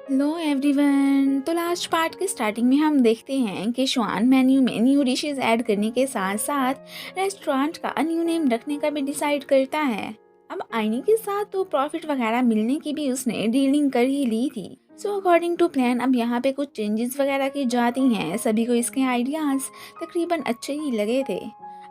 Hello everyone. तो last part के starting में हम देखते हैं कि शुआन मेन्यू में न्यू डिशेस ऐड करने के साथ साथ रेस्टोरेंट का न्यू नेम रखने का भी डिसाइड करता है। अब आईनी के साथ तो प्रॉफिट वगैरह मिलने की भी उसने डीलिंग कर ही ली थी। सो अकॉर्डिंग टू प्लान अब यहाँ पे कुछ चेंजेस वगैरह की जाती हैं। सभी को इसके आइडियाज़ तकरीबन अच्छे ही लगे थे।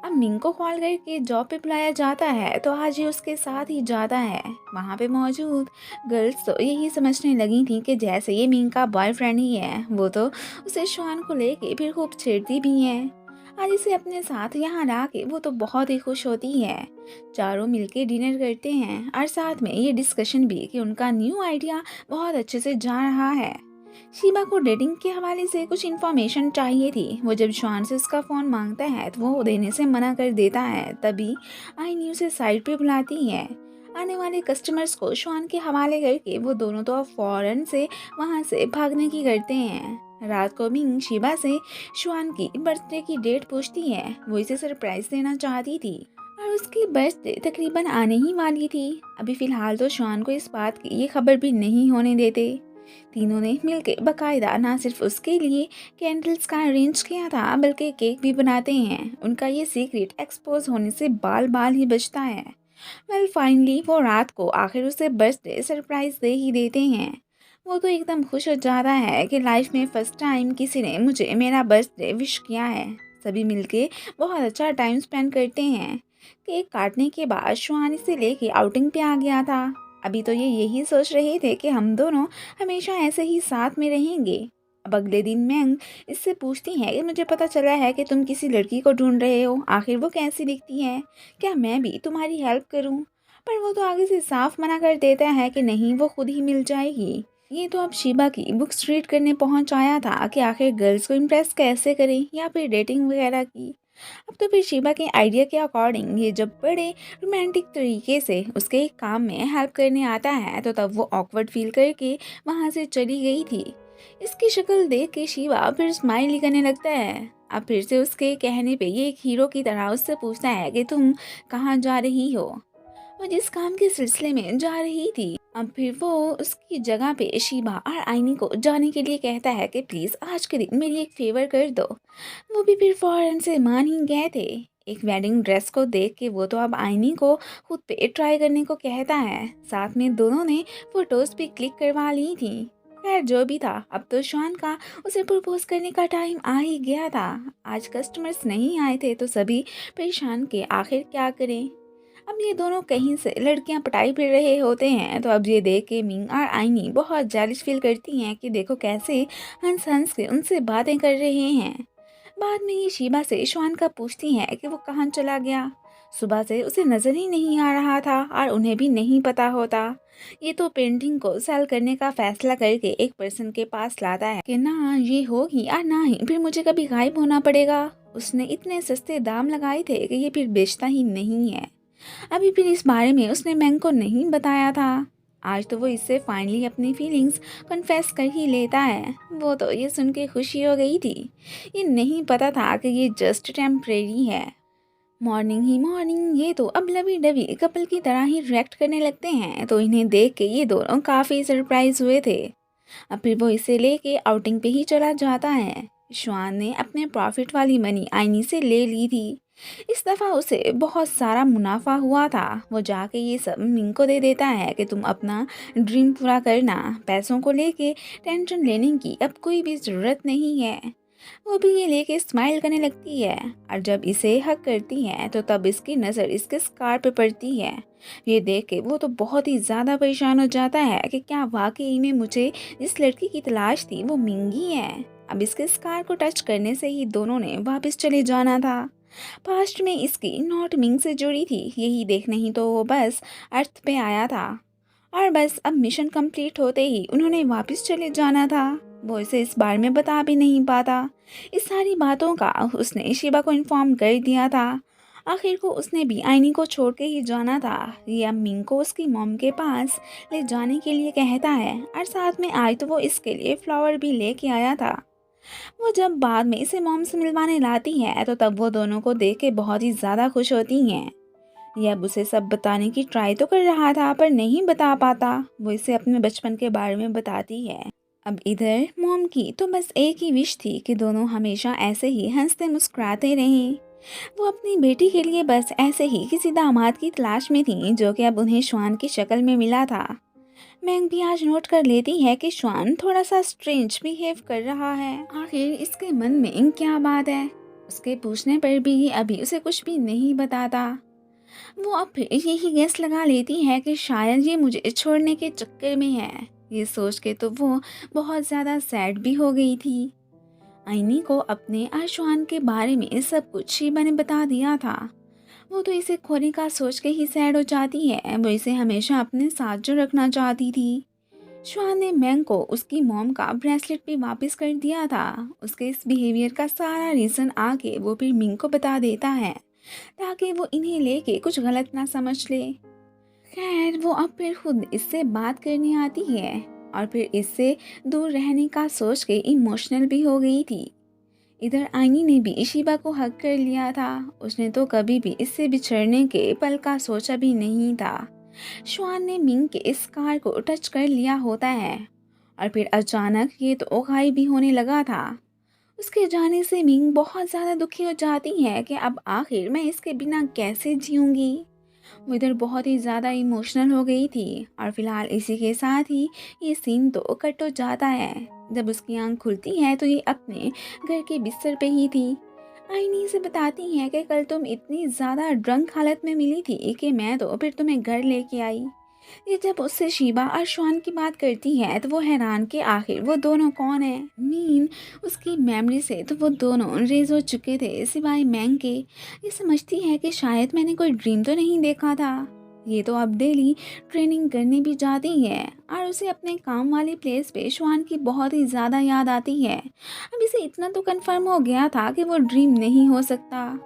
अब मिंग को कॉल करके जॉब पे बुलाया जाता है तो आज ये उसके साथ ही जाता है। वहाँ पे मौजूद गर्ल्स तो यही समझने लगी थी कि जैसे ये मिंग का बॉयफ्रेंड ही है, वो तो उसे शुआन को लेके फिर खूब छेड़ती भी है। आज इसे अपने साथ यहाँ ला के वो तो बहुत ही खुश होती है। चारों मिलके डिनर करते हैं और साथ में ये डिस्कशन भी कि उनका न्यू आइडिया बहुत अच्छे से जा रहा है। शीबा को डेटिंग के हवाले से कुछ इन्फॉर्मेशन चाहिए थी। वो जब शुआन से उसका फ़ोन मांगता है तो वो देने से मना कर देता है। तभी आईनी उसे साइड पे बुलाती है। आने वाले कस्टमर्स को शुआन के हवाले करके वो दोनों तो अब फौरन से वहाँ से भागने की करते हैं। रात को मिंग शीबा से शुआन की बर्थडे की डेट पूछती है। वो इसे सरप्राइज देना चाहती थी और उसकी बर्थडे तकरीबन आने ही वाली थी। अभी फ़िलहाल तो शुआन को इस बात की ये खबर भी नहीं होने देते। तीनों ने मिलकर बकायदा ना सिर्फ उसके लिए कैंडल्स का अरेंज किया था बल्कि केक भी बनाते हैं। उनका ये सीक्रेट एक्सपोज होने से बाल बाल ही बचता है। वेल फाइनली वो रात को आखिर उसे बर्थडे सरप्राइज दे ही देते हैं। वो तो एकदम खुश हो जाता है कि लाइफ में फर्स्ट टाइम किसी ने मुझे मेरा बर्थडे विश किया है। सभी मिलके बहुत अच्छा टाइम स्पेंड करते हैं। केक काटने के बाद शुआनी से लेके आउटिंग पे आ गया था। अभी तो ये यही सोच रहे थे कि हम दोनों हमेशा ऐसे ही साथ में रहेंगे। अब अगले दिन मैंग इससे पूछती है कि मुझे पता चला है कि तुम किसी लड़की को ढूंढ रहे हो, आखिर वो कैसी दिखती है, क्या मैं भी तुम्हारी हेल्प करूं? पर वो तो आगे से साफ मना कर देता है कि नहीं, वो खुद ही मिल जाएगी। ये तो अब शीबा की बुक्स रीड करने पहुंच आया था कि आखिर गर्ल्स को इम्प्रेस कैसे करें या फिर डेटिंग वगैरह की। अब तो फिर शीबा के आइडिया के अकॉर्डिंग ये जब बड़े रोमांटिक तरीके से उसके एक काम में हेल्प करने आता है तो तब वो ऑकवर्ड फील करके वहाँ से चली गई थी। इसकी शक्ल देख के शीबा फिर स्माइल ही करने लगता है। अब फिर से उसके कहने पे ये एक हीरो की तरह उससे पूछता है कि तुम कहाँ जा रही हो। वो जिस काम के सिलसिले में जा रही थी। अब फिर वो उसकी जगह पे शीबा और आईनी को जाने के लिए कहता है कि प्लीज़ आज के दिन मेरी एक फेवर कर दो। वो भी फिर फौरन से मान ही गए थे। एक वेडिंग ड्रेस को देख के वो तो अब आईनी को खुद पे ट्राई करने को कहता है। साथ में दोनों ने फोटोज भी क्लिक करवा ली थी। खैर जो भी था, अब तो शान का उसे प्रपोज करने का टाइम आ ही गया था। आज कस्टमर्स नहीं आए थे तो सभी परेशान के आखिर क्या करें। अब ये दोनों कहीं से लड़कियां पटाई फिर रहे होते हैं तो अब ये देख के मिंग और आईनी बहुत जेलस फील करती हैं कि देखो कैसे हंस हंस के उनसे बातें कर रहे हैं। बाद में ये शीबा से श्वान का पूछती हैं कि वो कहाँ चला गया। सुबह से उसे नजर ही नहीं आ रहा था और उन्हें भी नहीं पता होता। ये तो पेंटिंग को सेल करने का फैसला करके एक पर्सन के पास लाता है कि ना ये होगी और ना ही फिर मुझे कभी गायब होना पड़ेगा। उसने इतने सस्ते दाम लगाए थे कि ये फिर बेचता ही नहीं है। अभी फिर इस बारे में उसने मैंग को नहीं बताया था। आज तो वो इससे फाइनली अपनी फीलिंग्स कन्फेस कर ही लेता है। वो तो ये सुन के खुशी हो गई थी। ये नहीं पता था कि ये जस्ट टेम्परेरी है। मॉर्निंग ही मॉर्निंग ये तो अब लवी डवी कपल की तरह ही रिएक्ट करने लगते हैं तो इन्हें देख के ये दोनों काफ़ी सरप्राइज हुए थे। अब फिर वो इसे लेके आउटिंग पे ही चला जाता है। श्वान ने अपने प्रॉफिट वाली मनी आईनी से ले ली थी। इस दफ़ा उसे बहुत सारा मुनाफा हुआ था। वो जाके ये सब मिंग को दे देता है कि तुम अपना ड्रीम पूरा करना, पैसों को लेके टेंशन लेने की अब कोई भी ज़रूरत नहीं है। वो भी ये लेके स्माइल करने लगती है और जब इसे हक करती है तो तब इसकी नज़र इसके स्कार पे पड़ती है। ये देख के वो तो बहुत ही ज़्यादा परेशान हो जाता है कि क्या वाकई में मुझे जिस लड़की की तलाश थी वो मिंगी है। अब इसके स्कार को टच करने से ही दोनों ने वापस चले जाना था। पास्ट में इसकी नॉट मिंग से जुड़ी थी, यही देखने ही तो वो बस अर्थ पे आया था और बस अब मिशन कंप्लीट होते ही उन्होंने वापस चले जाना था। वो इसे इस बारे में बता भी नहीं पाता। इस सारी बातों का उसने शिबा को इन्फॉर्म कर दिया था। आखिर को उसने भी आईनी को छोड़ के ही जाना था। ये अब मिंग को उसकी मॉम के पास ले जाने के लिए कहता है और साथ में आज तो वो इसके लिए फ्लावर भी लेके आया था। वो जब बाद में इसे मॉम से मिलवाने लाती है तो तब वो दोनों को देख के बहुत ही ज़्यादा खुश होती हैं। ये अब उसे सब बताने की ट्राई तो कर रहा था पर नहीं बता पाता। वो इसे अपने बचपन के बारे में बताती है। अब इधर मॉम की तो बस एक ही विश थी कि दोनों हमेशा ऐसे ही हंसते मुस्कुराते रहें। वो अपनी बेटी के लिए बस ऐसे ही किसी दामाद की तलाश में थी जो कि अब उन्हें श्वान की शक्ल में मिला था। मैंग भी आज नोट कर लेती है कि श्वान थोड़ा सा स्ट्रेंज बिहेव कर रहा है। आखिर इसके मन में क्या बात है? उसके पूछने पर भी अभी उसे कुछ भी नहीं बताता। वो अब फिर यही गेस लगा लेती है कि शायद ये मुझे छोड़ने के चक्कर में है। ये सोच के तो वो बहुत ज़्यादा सैड भी हो गई थी। आईनी को अपने आशुआन के बारे में सब कुछ शीबा ने बता दिया था। वो तो इसे खोने का सोच के ही सैड हो जाती है। वो इसे हमेशा अपने साथ जो रखना चाहती थी। श्वान ने मैंग को उसकी मॉम का ब्रेसलेट भी वापस कर दिया था। उसके इस बिहेवियर का सारा रीज़न आके वो फिर मिंग को बता देता है ताकि वो इन्हें लेके कुछ गलत ना समझ ले। खैर वो अब फिर खुद इससे बात करने आती है और फिर इससे दूर रहने का सोच के इमोशनल भी हो गई थी। इधर आईनी ने भी शीबा को हक कर लिया था। उसने तो कभी भी इससे बिछड़ने के पल का सोचा भी नहीं था। श्वान ने मिंग के इस कार को टच कर लिया होता है और फिर अचानक ये तो गायब भी होने लगा था। उसके जाने से मिंग बहुत ज़्यादा दुखी हो जाती है कि अब आखिर मैं इसके बिना कैसे जीऊँगी। वो इधर बहुत ही ज़्यादा इमोशनल हो गई थी और फिलहाल इसी के साथ ही ये सीन तो कट हो जाता है। जब उसकी आंख खुलती है तो ये अपने घर के बिस्तर पे ही थी। आईनी से बताती है कि कल तुम इतनी ज़्यादा ड्रंक हालत में मिली थी कि मैं तो फिर तुम्हें घर लेके आई। ये जब उससे शीबा और श्वान की बात करती है तो वो हैरान कि आखिर वो दोनों कौन है। उसकी मेमोरी से तो वो दोनों रेज हो चुके थे सिवाय मैंग के। ये समझती है कि शायद मैंने कोई ड्रीम तो नहीं देखा था। ये तो अब डेली ट्रेनिंग करने भी जाती है और उसे अपने काम वाली प्लेस पे श्वान की बहुत ही ज़्यादा याद आती है। अब इसे इतना तो कंफर्म हो गया था कि वो ड्रीम नहीं हो सकता।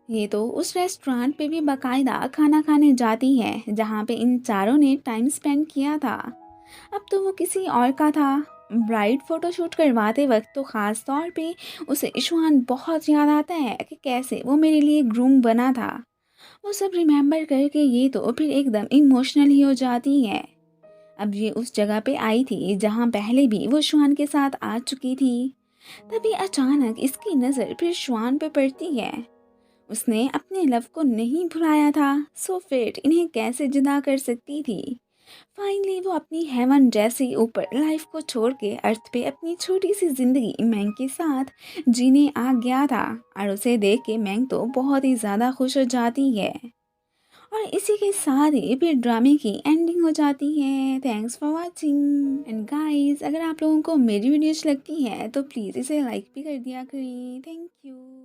ये तो उस रेस्टोरेंट पे भी बाकायदा खाना खाने जाती है जहाँ पे इन चारों ने टाइम स्पेंड किया था। अब तो वो किसी और का था। ब्राइड फोटोशूट करवाते वक्त तो ख़ास तौर पे उसे ईशवान बहुत याद आता है कि कैसे वो मेरे लिए ग्रूम बना था। वो सब रिमेंबर करके ये तो फिर एकदम इमोशनल ही हो जाती है। अब ये उस जगह पे आई थी जहाँ पहले भी वो श्वान के साथ आ चुकी थी। तभी अचानक इसकी नज़र फिर श्वान पे पड़ती है। उसने अपने लव को नहीं भुलाया था, सो फिर इन्हें कैसे जुदा कर सकती थी। फाइनली वो अपनी हेवन जैसी ऊपर लाइफ को छोड़ के अर्थ पे अपनी छोटी सी जिंदगी मैंग के साथ जीने आ गया था और उसे देख के मैंग तो बहुत ही ज़्यादा खुश हो जाती है। और इसी के साथ ही फिर ड्रामे की एंडिंग हो जाती है। Thanks for watching and guys, अगर आप लोगों को मेरी वीडियोज लगती है तो प्लीज़ इसे लाइक भी कर दिया करें। Thank you.